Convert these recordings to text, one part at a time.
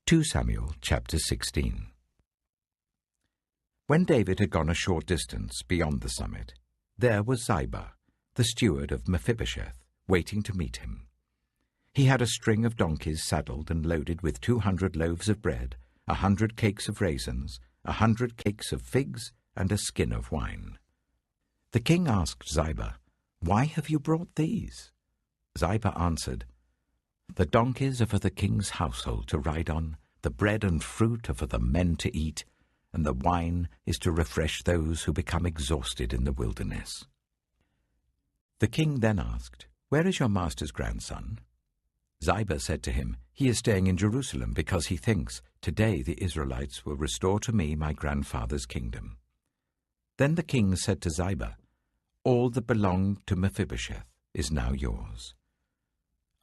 2 Samuel chapter 16. When David had gone a short distance beyond the summit, there was Ziba, the steward of Mephibosheth, waiting to meet him. He had a string of donkeys saddled and loaded with 200 loaves of bread, 100 cakes of raisins, 100 cakes of figs, and a skin of wine. The king asked Ziba, "Why have you brought these?" Ziba answered, "The donkeys are for the king's household to ride on, the bread and fruit are for the men to eat, and the wine is to refresh those who become exhausted in the wilderness." The king then asked, "Where is your master's grandson?" Ziba said to him, "He is staying in Jerusalem because he thinks, 'Today the Israelites will restore to me my grandfather's kingdom.'" Then the king said to Ziba, "All that belonged to Mephibosheth is now yours."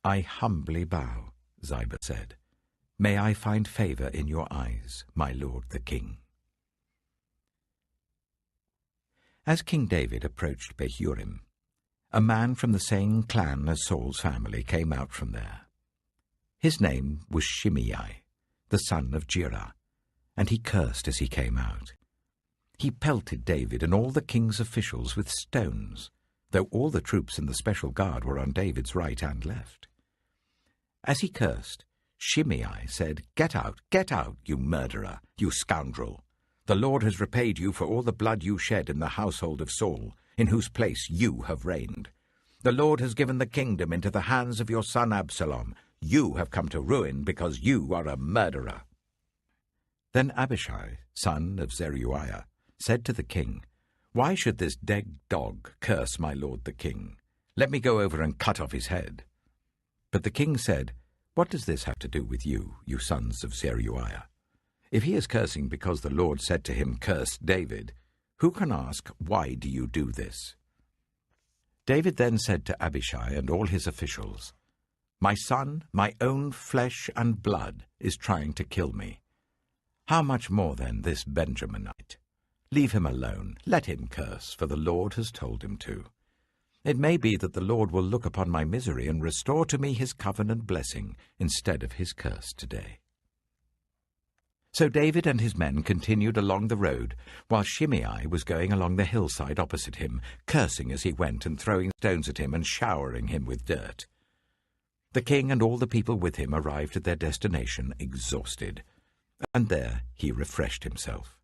"I humbly bow," Ziba said. "May I find favor in your eyes, my lord the king." As King David approached Bahurim, a man from the same clan as Saul's family came out from there. His name was Shimei, the son of Gera, and he cursed as he came out. He pelted David and all the king's officials with stones, though all the troops in the special guard were on David's right and left. As he cursed, Shimei said, get out, you murderer, you scoundrel! The Lord has repaid you for all the blood you shed in the household of Saul, in whose place you have reigned. The Lord has given the kingdom into the hands of your son Absalom. You have come to ruin because you are a murderer." Then Abishai, son of Zeruiah, said to the king, "Why should this dead dog curse my lord the king? Let me go over and cut off his head." But the king said, "What does this have to do with you, you sons of Zeruiah? If he is cursing because the Lord said to him, 'Curse David,' who can ask, 'Why do you do this?'" David then said to Abishai and all his officials, "My son, my own flesh and blood, is trying to kill me. How much more then this Benjaminite? Leave him alone, let him curse, for the Lord has told him to. It may be that the Lord will look upon my misery and restore to me his covenant blessing instead of his curse today." So David and his men continued along the road, while Shimei was going along the hillside opposite him, cursing as he went and throwing stones at him and showering him with dirt. The king and all the people with him arrived at their destination exhausted, and there he refreshed himself.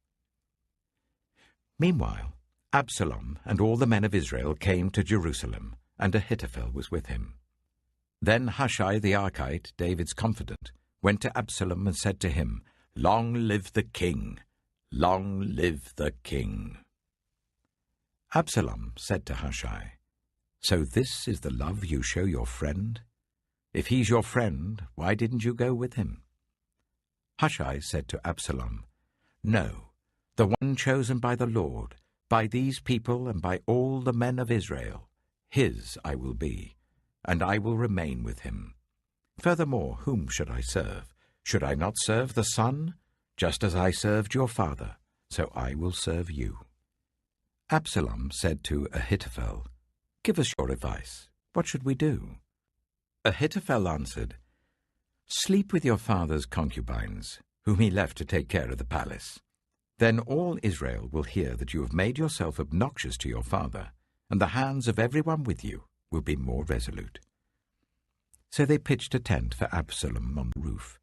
Meanwhile, Absalom and all the men of Israel came to Jerusalem, and Ahithophel was with him. Then Hushai the Archite, David's confidant, went to Absalom and said to him, "Long live the king! Long live the king!" Absalom said to Hushai, "So this is the love you show your friend? If he's your friend, why didn't you go with him?" Hushai said to Absalom, "No, the one chosen by the Lord, by these people and by all the men of Israel, his I will be, and I will remain with him. Furthermore, whom should I serve? Should I not serve the Son? Just as I served your father, so I will serve you." Absalom said to Ahithophel, "Give us your advice. What should we do?" Ahithophel answered, "Sleep with your father's concubines, whom he left to take care of the palace. Then all Israel will hear that you have made yourself obnoxious to your father, and the hands of everyone with you will be more resolute." So they pitched a tent for Absalom on the roof,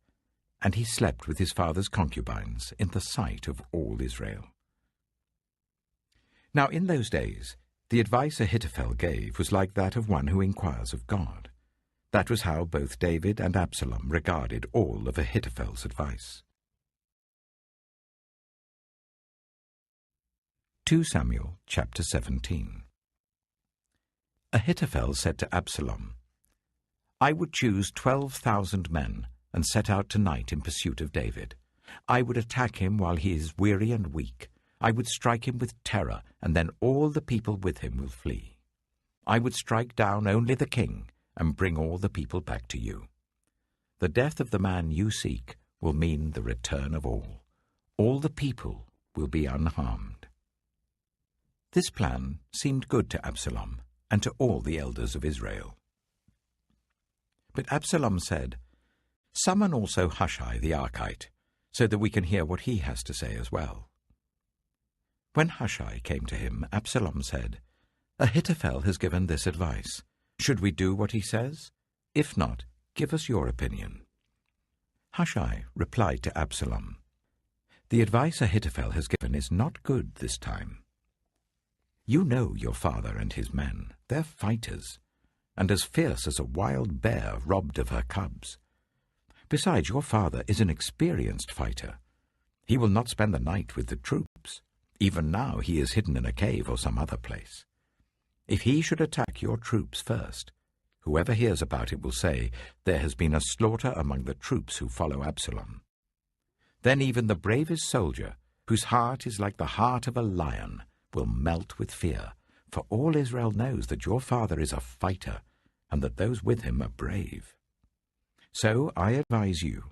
and he slept with his father's concubines in the sight of all Israel. Now in those days, the advice Ahithophel gave was like that of one who inquires of God. That was how both David and Absalom regarded all of Ahithophel's advice. 2 Samuel chapter 17. Ahithophel said to Absalom, "I would choose 12,000 men and set out tonight in pursuit of David. I would attack him while he is weary and weak. I would strike him with terror, and then all the people with him will flee. I would strike down only the king and bring all the people back to you. The death of the man you seek will mean the return of all. All the people will be unharmed." This plan seemed good to Absalom and to all the elders of Israel. But Absalom said, Summon also Hushai the Archite, so that we can hear what he has to say as well." When Hushai came to him, Absalom said, "Ahithophel has given this advice. Should we do what he says? If not, give us your opinion." Hushai replied to Absalom, "The advice Ahithophel has given is not good this time. You know your father and his men. They're fighters, and as fierce as a wild bear robbed of her cubs. Besides, your father is an experienced fighter. He will not spend the night with the troops. Even now he is hidden in a cave or some other place. If he should attack your troops first, whoever hears about it will say, 'There has been a slaughter among the troops who follow Absalom.' Then even the bravest soldier, whose heart is like the heart of a lion, will melt with fear, for all Israel knows that your father is a fighter, and that those with him are brave. So I advise you,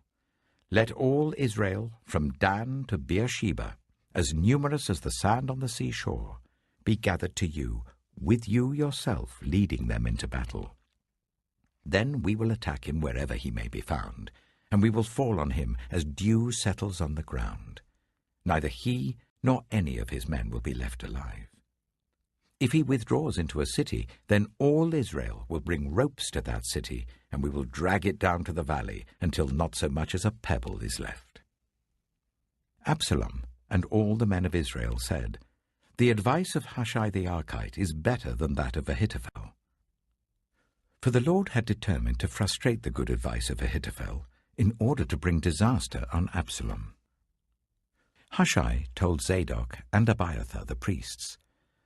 let all Israel, from Dan to Beersheba, as numerous as the sand on the seashore, be gathered to you, with you yourself leading them into battle. Then we will attack him wherever he may be found, and we will fall on him as dew settles on the ground. Neither he nor any of his men will be left alive. If he withdraws into a city, then all Israel will bring ropes to that city, and we will drag it down to the valley until not so much as a pebble is left." Absalom and all the men of Israel said, "The advice of Hushai the Archite is better than that of Ahithophel." For the Lord had determined to frustrate the good advice of Ahithophel in order to bring disaster on Absalom. Hushai told Zadok and Abiathar the priests,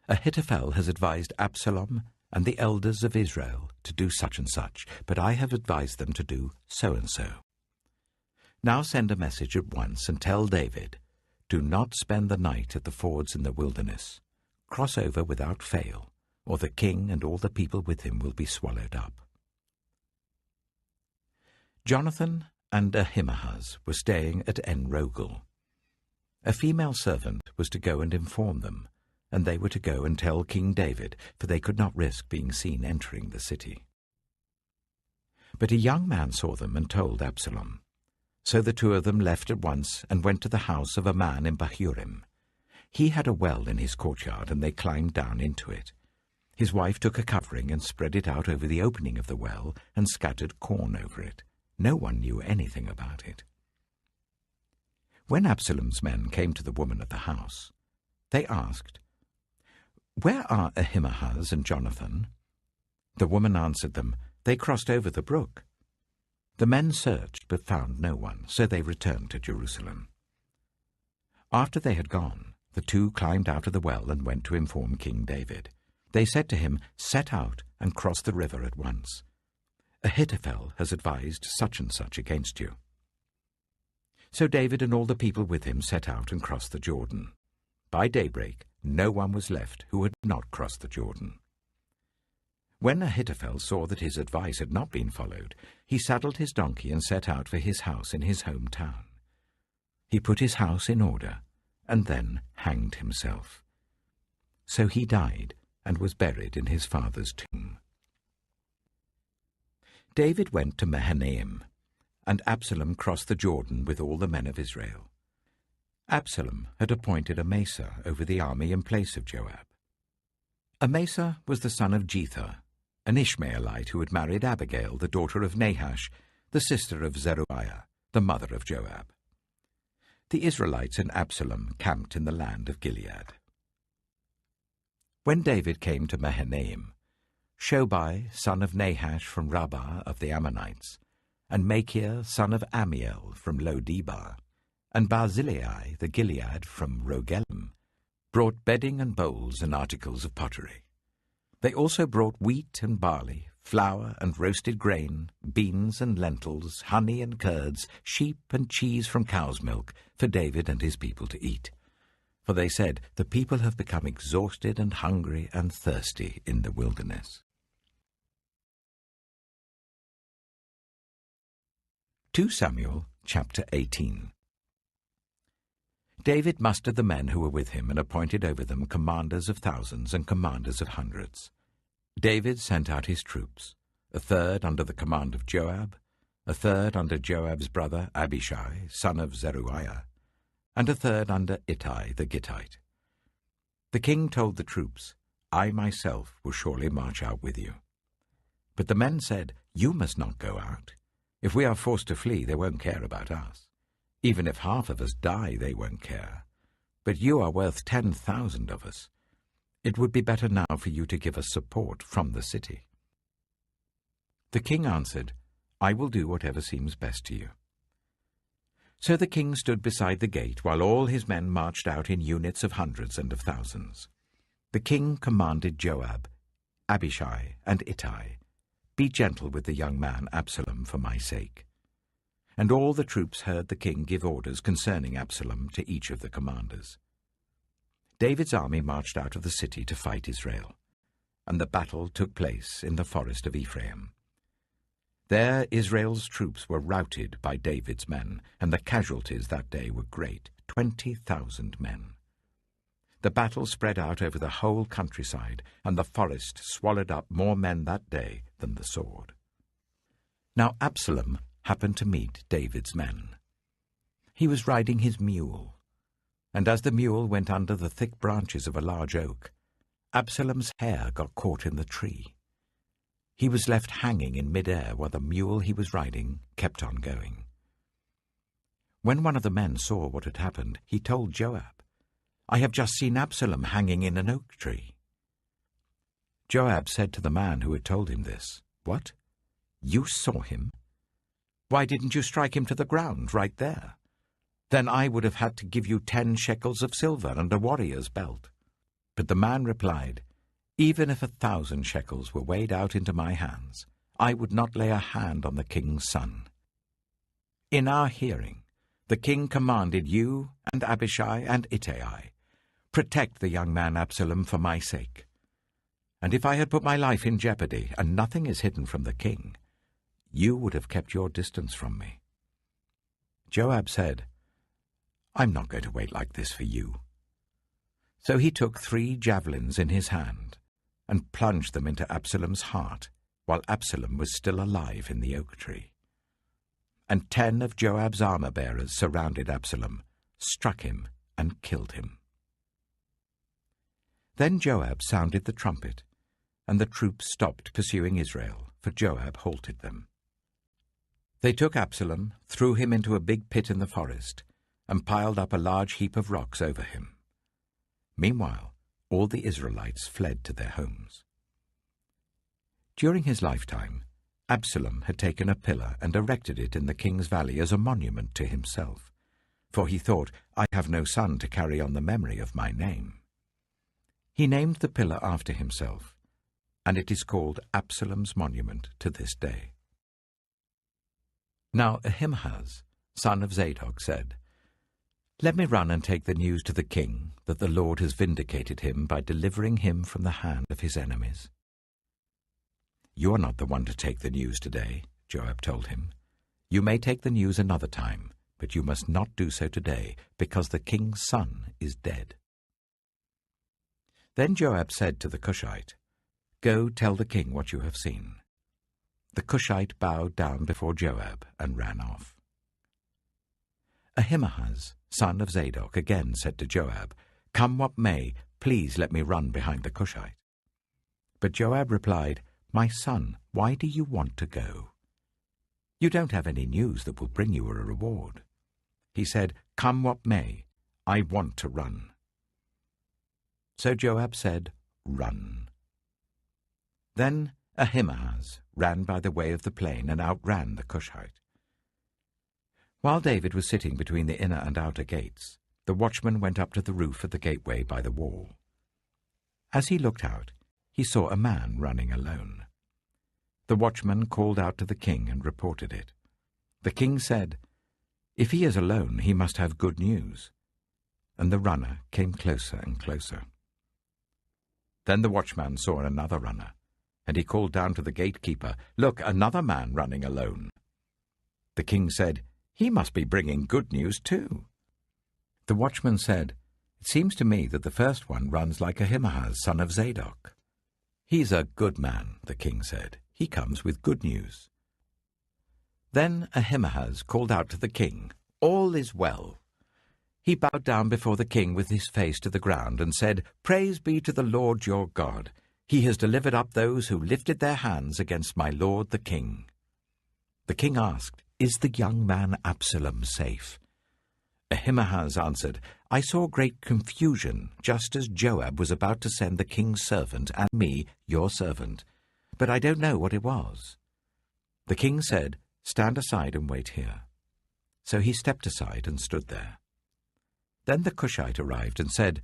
"Ahithophel has advised Absalom and the elders of Israel to do such and such, but I have advised them to do so and so. Now send a message at once and tell David, 'Do not spend the night at the fords in the wilderness. Cross over without fail, or the king and all the people with him will be swallowed up.'" Jonathan and Ahimaaz were staying at En-Rogel. A female servant was to go and inform them, and they were to go and tell King David, for they could not risk being seen entering the city. But a young man saw them and told Absalom. So the two of them left at once and went to the house of a man in Bahurim. He had a well in his courtyard, and they climbed down into it. His wife took a covering and spread it out over the opening of the well and scattered corn over it. No one knew anything about it. When Absalom's men came to the woman at the house, they asked, "Where are Ahimaaz and Jonathan?" The woman answered them, "They crossed over the brook." The men searched but found no one, so they returned to Jerusalem. After they had gone, the two climbed out of the well and went to inform King David. They said to him, "Set out and cross the river at once. Ahithophel has advised such and such against you." So David and all the people with him set out and crossed the Jordan. By daybreak, no one was left who had not crossed the Jordan. When Ahithophel saw that his advice had not been followed, he saddled his donkey and set out for his house in his hometown. He put his house in order and then hanged himself. So he died and was buried in his father's tomb. David went to Mahanaim, and Absalom crossed the Jordan with all the men of Israel. Absalom had appointed Amasa over the army in place of Joab. Amasa was the son of Jether, an Ishmaelite who had married Abigail, the daughter of Nahash, the sister of Zeruiah, the mother of Joab. The Israelites and Absalom camped in the land of Gilead. When David came to Mahanaim, Shobai, son of Nahash from Rabbah of the Ammonites, and Machir, son of Amiel from Lo-debar, and Barzillai the Gilead from Rogelim, brought bedding and bowls and articles of pottery. They also brought wheat and barley, flour and roasted grain, beans and lentils, honey and curds, sheep and cheese from cow's milk, for David and his people to eat. For they said, "The people have become exhausted and hungry and thirsty in the wilderness." 2 Samuel chapter 18. David mustered the men who were with him and appointed over them commanders of thousands and commanders of hundreds. David sent out his troops, a third under the command of Joab, a third under Joab's brother Abishai, son of Zeruiah, and a third under Ittai the Gittite. The king told the troops, "I myself will surely march out with you." But the men said, "You must not go out. If we are forced to flee, they won't care about us. Even if half of us die, they won't care. But you are worth 10,000 of us. It would be better now for you to give us support from the city." The king answered, "I will do whatever seems best to you." So the king stood beside the gate while all his men marched out in units of hundreds and of thousands. The king commanded Joab, Abishai, and Ittai, "Be gentle with the young man Absalom for my sake." And all the troops heard the king give orders concerning Absalom to each of the commanders. David's army marched out of the city to fight Israel, and the battle took place in the forest of Ephraim. There Israel's troops were routed by David's men, and the casualties that day were great, 20,000 men. The battle spread out over the whole countryside, and the forest swallowed up more men that day than the sword. Now Absalom happened to meet David's men. He was riding his mule, and as the mule went under the thick branches of a large oak, Absalom's hair got caught in the tree. He was left hanging in mid-air while the mule he was riding kept on going. When one of the men saw what had happened, he told Joab, "I have just seen Absalom hanging in an oak tree." Joab said to the man who had told him this, "What? You saw him? Why didn't you strike him to the ground right there? Then I would have had to give you 10 shekels of silver and a warrior's belt." But the man replied, "Even if 1,000 shekels were weighed out into my hands, I would not lay a hand on the king's son. In our hearing, the king commanded you and Abishai and Ittai, protect the young man Absalom for my sake. And if I had put my life in jeopardy, and nothing is hidden from the king, you would have kept your distance from me." Joab said, "I'm not going to wait like this for you." So he took 3 javelins in his hand and plunged them into Absalom's heart while Absalom was still alive in the oak tree. And 10 of Joab's armor-bearers surrounded Absalom, struck him, and killed him. Then Joab sounded the trumpet, and the troops stopped pursuing Israel, for Joab halted them. They took Absalom, threw him into a big pit in the forest, and piled up a large heap of rocks over him. Meanwhile, all the Israelites fled to their homes. During his lifetime, Absalom had taken a pillar and erected it in the king's valley as a monument to himself, for he thought, "I have no son to carry on the memory of my name." He named the pillar after himself, and it is called Absalom's monument to this day. Now Ahimaaz, son of Zadok, said, "Let me run and take the news to the king that the Lord has vindicated him by delivering him from the hand of his enemies." "You are not the one to take the news today," Joab told him. "You may take the news another time, but you must not do so today, because the king's son is dead." Then Joab said to the Cushite, "Go tell the king what you have seen." The Cushite bowed down before Joab and ran off. Ahimaaz, son of Zadok, again said to Joab, "Come what may, please let me run behind the Cushite." But Joab replied, "My son, why do you want to go? You don't have any news that will bring you a reward." He said, "Come what may, I want to run." So Joab said, "Run." Then Ahimaaz ran by the way of the plain and outran the Cushite. While David was sitting between the inner and outer gates, the watchman went up to the roof of the gateway by the wall. As he looked out, he saw a man running alone. The watchman called out to the king and reported it. The king said, "If he is alone, he must have good news." And the runner came closer and closer. Then the watchman saw another runner, and he called down to the gatekeeper, "Look, another man running alone." The king said, "He must be bringing good news too." The watchman said, "It seems to me that the first one runs like Ahimaaz, son of Zadok." "He's a good man," the king said. "He comes with good news." Then Ahimaaz called out to the king, "All is well." He bowed down before the king with his face to the ground and said, "Praise be to the Lord your God. He has delivered up those who lifted their hands against my lord the king." The king asked, "Is the young man Absalom safe?" Ahimaaz answered, "I saw great confusion, just as Joab was about to send the king's servant and me, your servant, but I don't know what it was." The king said, "Stand aside and wait here." So he stepped aside and stood there. Then the Cushite arrived and said,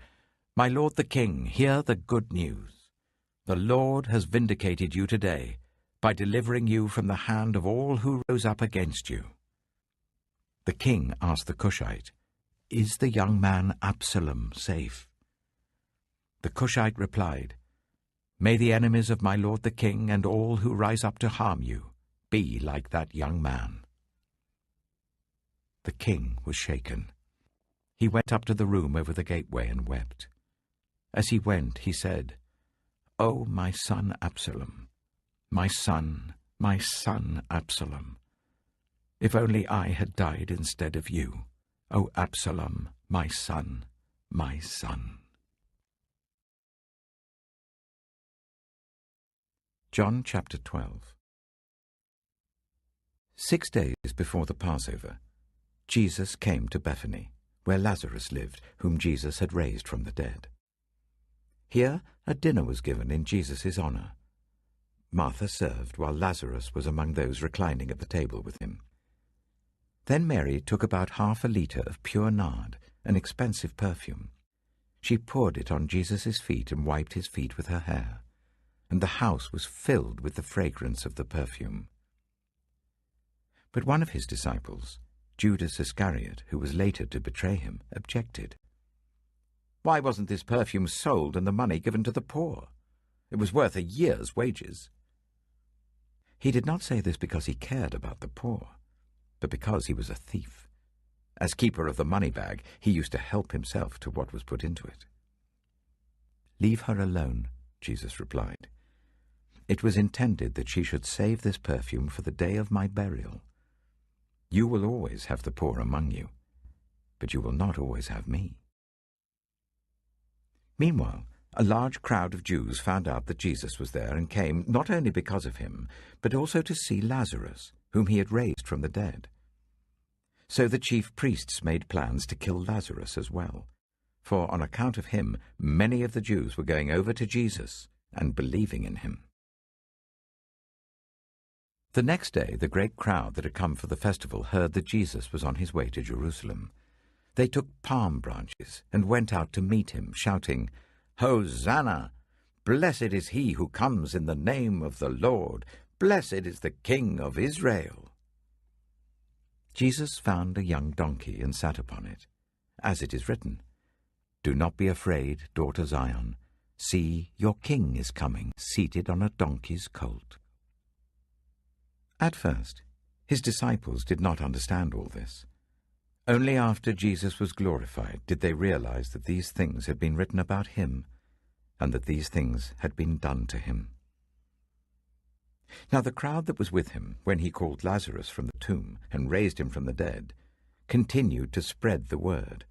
"My lord the king, hear the good news. The Lord has vindicated you today by delivering you from the hand of all who rose up against you." The king asked the Cushite, "Is the young man Absalom safe?" The Cushite replied, "May the enemies of my lord the king and all who rise up to harm you be like that young man." The king was shaken. He went up to the room over the gateway and wept. As he went, he said, "Oh, my son Absalom, my son Absalom, if only I had died instead of you, O Absalom, my son, my son." John chapter 12. 6 days before the Passover, Jesus came to Bethany, where Lazarus lived, whom Jesus had raised from the dead. Here a dinner was given in Jesus' honor. Martha served, while Lazarus was among those reclining at the table with him. Then Mary took about 1/2 liter of pure nard, an expensive perfume. She poured it on Jesus' feet and wiped his feet with her hair, and the house was filled with the fragrance of the perfume. But one of his disciples, Judas Iscariot, who was later to betray him, objected. "Why wasn't this perfume sold and the money given to the poor? It was worth a year's wages." He did not say this because he cared about the poor, but because he was a thief. As keeper of the money bag, he used to help himself to what was put into it. "Leave her alone," Jesus replied. "It was intended that she should save this perfume for the day of my burial. You will always have the poor among you, but you will not always have me." Meanwhile, a large crowd of Jews found out that Jesus was there and came not only because of him, but also to see Lazarus, whom he had raised from the dead. So the chief priests made plans to kill Lazarus as well, for on account of him many of the Jews were going over to Jesus and believing in him. The next day, the great crowd that had come for the festival heard that Jesus was on his way to Jerusalem. They took palm branches and went out to meet him, shouting, "Hosanna! Blessed is he who comes in the name of the Lord! Blessed is the King of Israel!" Jesus found a young donkey and sat upon it, as it is written, "Do not be afraid, daughter Zion. See, your king is coming, seated on a donkey's colt." At first, his disciples did not understand all this. Only after Jesus was glorified did they realize that these things had been written about him, and that these things had been done to him. Now the crowd that was with him, when he called Lazarus from the tomb and raised him from the dead, continued to spread the word.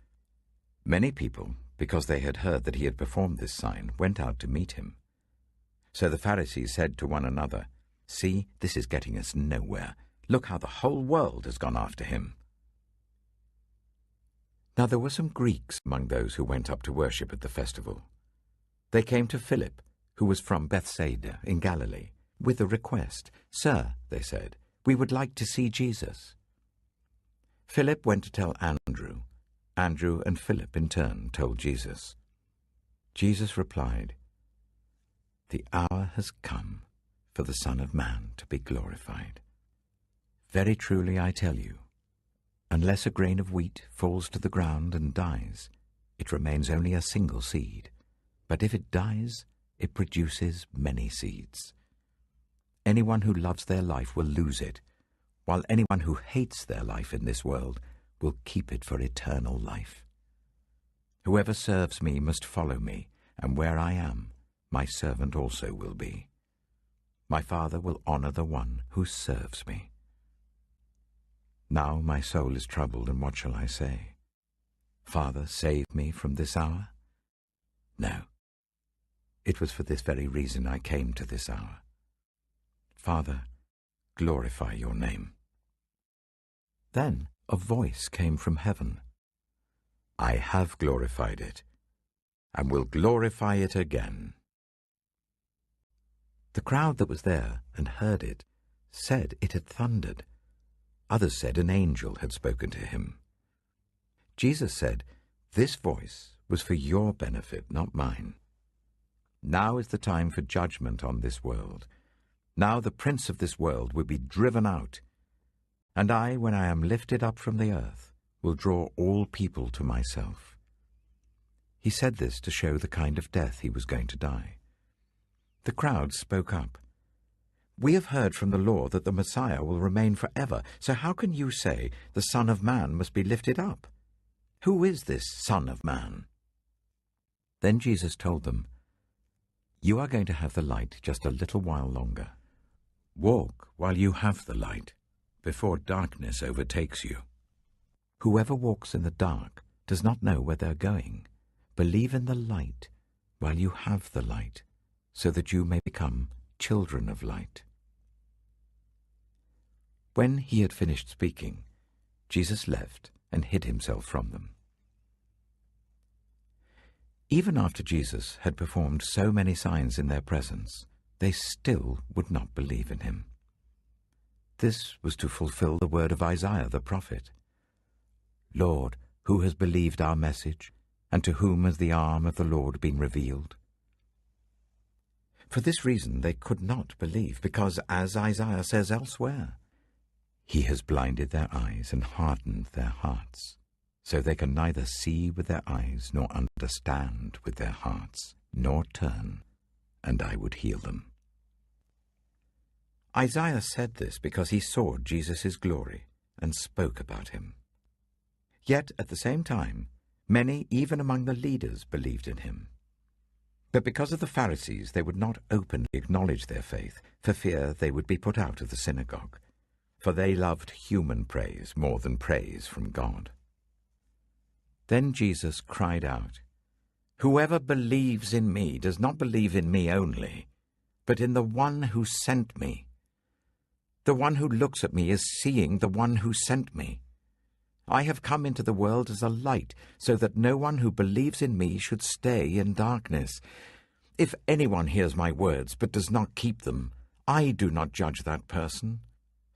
Many people, because they had heard that he had performed this sign, went out to meet him. So the Pharisees said to one another, "See, this is getting us nowhere. Look how the whole world has gone after him." Now there were some Greeks among those who went up to worship at the festival. They came to Philip, who was from Bethsaida in Galilee, with a request. "Sir," they said, "we would like to see Jesus." Philip went to tell Andrew. Andrew and Philip in turn told Jesus. Jesus replied, "The hour has come for the Son of Man to be glorified. Very truly I tell you, unless a grain of wheat falls to the ground and dies, it remains only a single seed, but if it dies, it produces many seeds. Anyone who loves their life will lose it, while anyone who hates their life in this world will keep it for eternal life. Whoever serves me must follow me, and where I am, my servant also will be. My Father will honor the one who serves me." Now my soul is troubled, and what shall I say? Father, save me from this hour? No. It was for this very reason I came to this hour. Father, glorify your name. Then a voice came from heaven. I have glorified it, and will glorify it again. The crowd that was there and heard it said it had thundered. Others said an angel had spoken to him. Jesus said, This voice was for your benefit, not mine. Now is the time for judgment on this world. Now the prince of this world will be driven out. And I, when I am lifted up from the earth, will draw all people to myself. He said this to show the kind of death he was going to die. The crowd spoke up. We have heard from the law that the Messiah will remain forever, so how can you say the Son of Man must be lifted up? Who is this Son of Man? Then Jesus told them, You are going to have the light just a little while longer. Walk while you have the light, before darkness overtakes you. Whoever walks in the dark does not know where they're going. Believe in the light while you have the light, so that you may become children of light. When he had finished speaking, Jesus left and hid himself from them. Even after Jesus had performed so many signs in their presence, they still would not believe in him. This was to fulfill the word of Isaiah the prophet. Lord, who has believed our message, and to whom has the arm of the Lord been revealed? For this reason they could not believe, because, as Isaiah says elsewhere, He has blinded their eyes and hardened their hearts, so they can neither see with their eyes nor understand with their hearts, nor turn, and I would heal them. Isaiah said this because he saw Jesus' glory and spoke about him. Yet at the same time, many, even among the leaders, believed in him. But because of the Pharisees, they would not openly acknowledge their faith, for fear they would be put out of the synagogue, for they loved human praise more than praise from God. Then Jesus cried out, Whoever believes in me does not believe in me only, but in the one who sent me. The one who looks at me is seeing the one who sent me. I have come into the world as a light, so that no one who believes in me should stay in darkness. If anyone hears my words but does not keep them, I do not judge that person.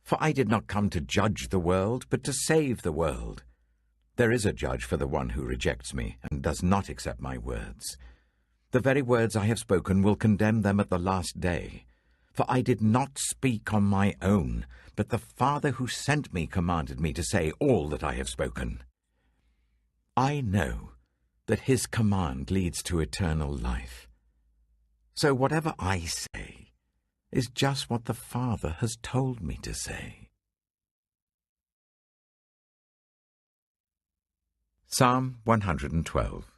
For I did not come to judge the world, but to save the world. There is a judge for the one who rejects me and does not accept my words. The very words I have spoken will condemn them at the last day. For I did not speak on my own, but the Father who sent me commanded me to say all that I have spoken. I know that his command leads to eternal life. So whatever I say is just what the Father has told me to say. Psalm 112.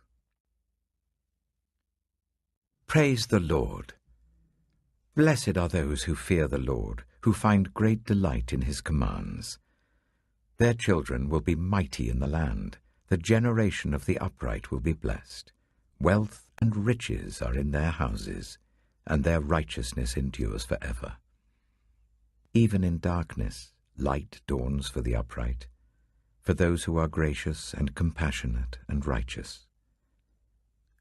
Praise the Lord. Blessed are those who fear the Lord, who find great delight in his commands. Their children will be mighty in the land. The generation of the upright will be blessed. Wealth and riches are in their houses, and their righteousness endures forever. Even in darkness, light dawns for the upright, for those who are gracious and compassionate and righteous.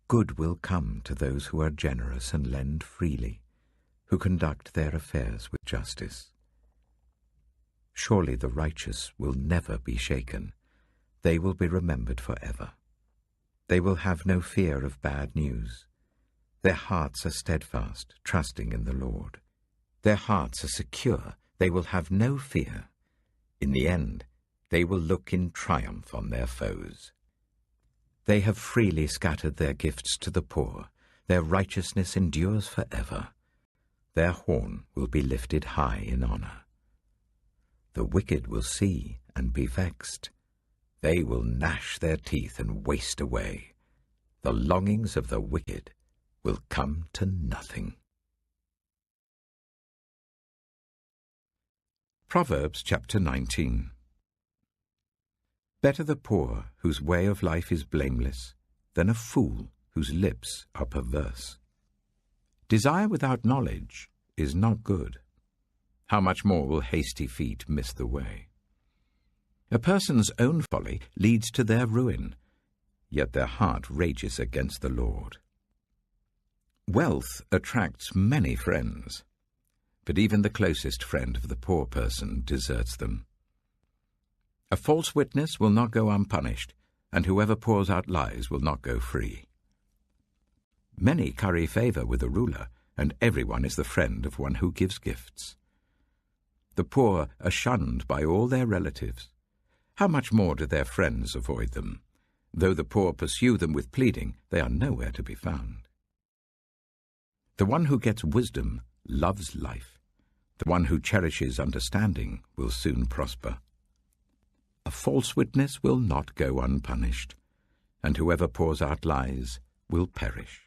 Good will come to those who are generous and lend freely, who conduct their affairs with justice. Surely the righteous will never be shaken. They will be remembered forever. They will have no fear of bad news. Their hearts are steadfast, trusting in the Lord. Their hearts are secure. They will have no fear. In the end, they will look in triumph on their foes. They have freely scattered their gifts to the poor. Their righteousness endures forever. Their horn will be lifted high in honor. The wicked will see and be vexed. They will gnash their teeth and waste away. The longings of the wicked will come to nothing. Proverbs chapter 19. Better the poor whose way of life is blameless than a fool whose lips are perverse. Desire without knowledge is not good. How much more will hasty feet miss the way? A person's own folly leads to their ruin, yet their heart rages against the Lord. Wealth attracts many friends, but even the closest friend of the poor person deserts them. A false witness will not go unpunished, and whoever pours out lies will not go free. Many curry favor with a ruler, and everyone is the friend of one who gives gifts. The poor are shunned by all their relatives. How much more do their friends avoid them? Though the poor pursue them with pleading, they are nowhere to be found. The one who gets wisdom loves life. The one who cherishes understanding will soon prosper. A false witness will not go unpunished, and whoever pours out lies will perish.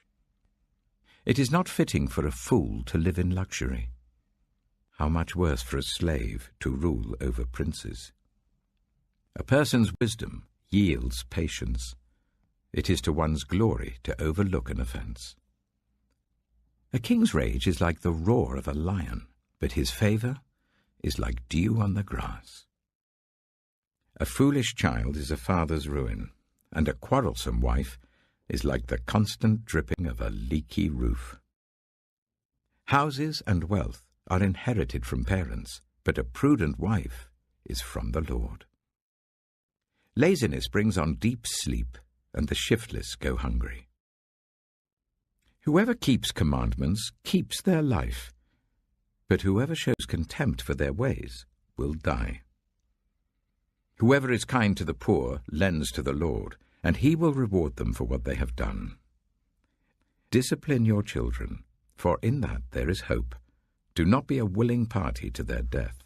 It is not fitting for a fool to live in luxury. How much worse for a slave to rule over princes. A person's wisdom yields patience. It is to one's glory to overlook an offense. A king's rage is like the roar of a lion, but his favor is like dew on the grass. A foolish child is a father's ruin, and a quarrelsome wife is like the constant dripping of a leaky roof. Houses and wealth are inherited from parents, but a prudent wife is from the Lord. Laziness brings on deep sleep, and the shiftless go hungry. Whoever keeps commandments keeps their life, but whoever shows contempt for their ways will die. Whoever is kind to the poor lends to the Lord, and he will reward them for what they have done. Discipline your children, for in that there is hope. Do not be a willing party to their death.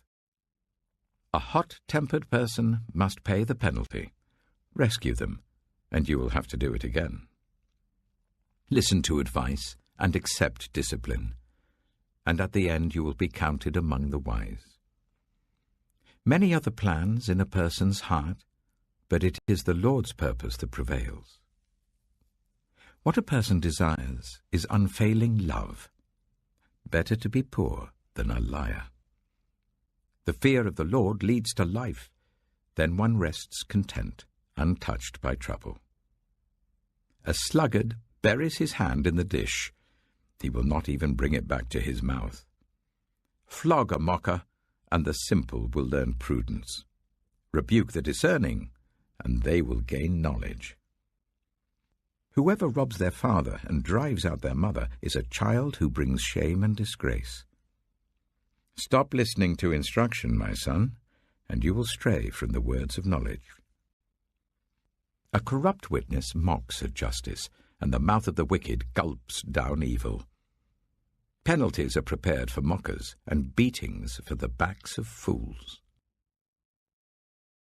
A hot-tempered person must pay the penalty. Rescue them, and you will have to do it again. Listen to advice and accept discipline, and at the end you will be counted among the wise. Many are the plans in a person's heart, but it is the Lord's purpose that prevails. What a person desires is unfailing love. Better to be poor than a liar. The fear of the Lord leads to life. Then one rests content, untouched by trouble. A sluggard buries his hand in the dish. He will not even bring it back to his mouth. Flog a mocker, and the simple will learn prudence. Rebuke the discerning, and they will gain knowledge. Whoever robs their father and drives out their mother is a child who brings shame and disgrace. Stop listening to instruction, my son, and you will stray from the words of knowledge. A corrupt witness mocks at justice, and the mouth of the wicked gulps down evil. Penalties are prepared for mockers, and beatings for the backs of fools.